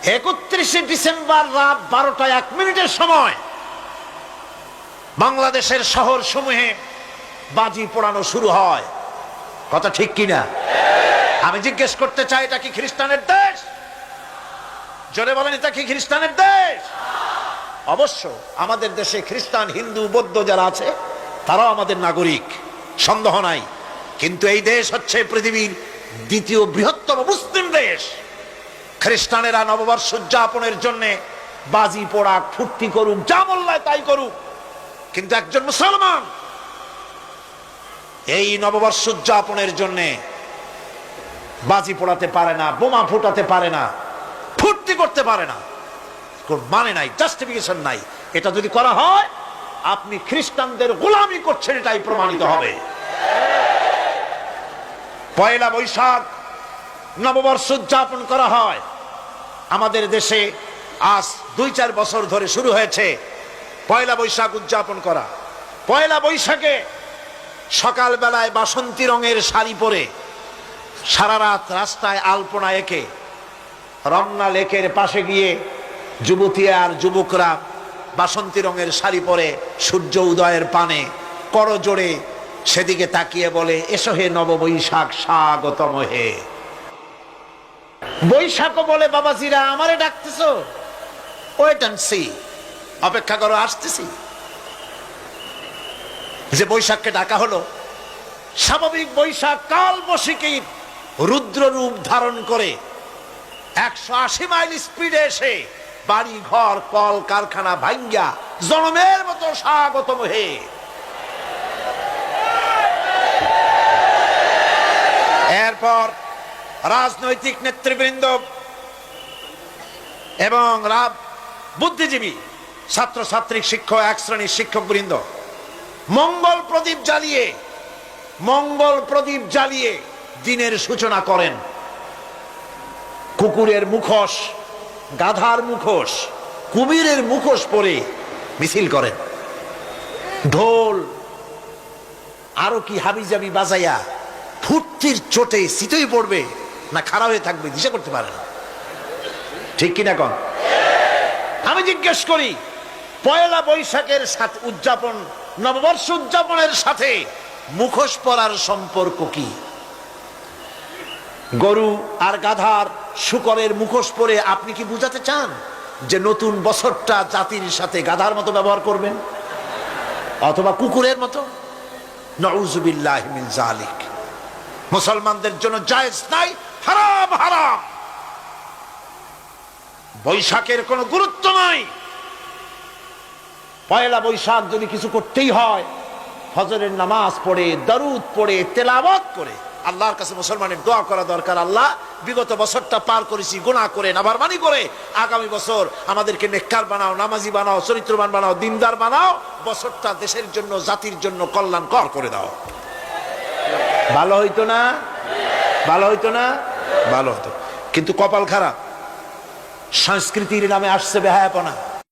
31শে December রাত 12টা 1 মিনিটের সময় বাংলাদেশের শহর সমূহে বাজি পোড়ানো শুরু হয়। কথা ঠিক কিনা? আমি জিজ্ঞেস করতে চাই, এটা কি খ্রিস্টানের দেশ? জোরে বলেন, এটা কি খ্রিস্টানের দেশ? অবশ্য আমাদের দেশে খ্রিস্টান, হিন্দু, বৌদ্ধ যারা আছে তারাও আমাদের নাগরিক, সন্দেহ নাই। কিন্তু এই দেশ হচ্ছে পৃথিবীর দ্বিতীয় বৃহত্তম মুসলিম দেশ। খ্রিস্টানেরা নববর্ষ উদযাপনের জন্য বাজি পোড়াক, ফুর্তি করুক, যা মোল্লায় তাই করুক, কিন্তু একজন মুসলমান এই নববর্ষ উদযাপনের জন্য বাজি পোড়াতে পারে না, বোমা ফুটাতে পারে না, ফুর্তি করতে পারে না। মানে নাই, জাস্টিফিকেশন নাই। এটা যদি করা হয় আপনি খ্রিস্টানদের গোলামি করছেন, এটাই প্রমাণিত হবে। পয়লা বৈশাখ নববর্ষ উদযাপন করা হয় আমাদের দেশে। আজ 2-4 বছর ধরে শুরু হয়েছে পয়লা বৈশাখ উদযাপন করা। পয়লা বৈশাখে সকালবেলায় বাসন্তী রঙের শাড়ি পরে সারা রাত রাস্তায় আলপনা এঁকে রমনা লেকের পাশে গিয়ে যুবতী আর যুবকরা বাসন্তী রঙের শাড়ি পরে সূর্য উদয়ের পানে করজোড়ে সেদিকে তাকিয়ে বলে, এসো হে নববৈশাখ স্বাগতম হে। বৈশাখও বলে, বাবাজিরা আমারে ডাকতেছো? ওয়েট এন্ড সি, অপেক্ষা করো, আসতেছি। যে বৈশাখকে ডাকা হলো, স্বাভাবিক বৈশাখ কাল বৈশাখীর রুদ্র রূপ ধারণ করে 180 মাইল স্পিডে এসে বাড়ি ঘর কল কারখানা ভাঙ্গা জনমের মতো স্বাগতম হে। এরপর রাজনৈতিক নেতৃবৃন্দ এবং বুদ্ধিজীবী, ছাত্রছাত্রী, শিক্ষক, এক শ্রেণীর শিক্ষক বৃন্দ মঙ্গল প্রদীপ জ্বালিয়ে দিনের সূচনা করেন। কুকুরের মুখোশ, গাধার মুখোশ, কুমিরের মুখোশ পরে মিছিল করেন। ঢোল আরো কি হাবিজাবি বাজাইয়া ফুর্তির চোটে শীতই পড়বে না খারাপ হয়ে থাকবে দিশা করতে পারে না। ঠিক কিনা কন? আমি জিজ্ঞেস করি, পয়লা বৈশাখের সাথে উদযাপন, নববর্ষ উদযাপনের সাথে মুখোশ পরার সম্পর্ক কি? গরু আর গাধার শূকরের মুখোশ পরে আপনি কি বুঝাতে চান যে নতুন বছরটা জাতির সাথে গাধার মতো ব্যবহার করবেন অথবা কুকুরের মতো? নাউযুবিল্লাহি মিন যালিক। মুসলমানদের জন্য জায়েজ নাই, হারাম হারাম। বৈশাখের কোনো গুরুত্ব নাই। পয়লা বৈশাখ যদি কিছু করতেই হয়, ফজরের নামাজ পড়ে, দরুদ পড়ে, তেলাওয়াত করে আল্লাহর কাছে মুসলমানের দোয়া করা দরকার। আল্লাহ, বিগত বছরটা পার করেছি গুনাহ করে, নাফরমানি করে, আগামী বছর আমাদেরকে নেককার বানাও, নামাজি বানাও, চরিত্রবান বানাও, দিনদার বানাও, বছরটা দেশের জন্য, জাতির জন্য কল্যাণকর করে দাও। ভালো হইতো না? ভালো হইতো না? ভালো হতো। কিন্তু কপাল খারাপ, সংস্কৃতির নামে আসছে বেহায়াপনা।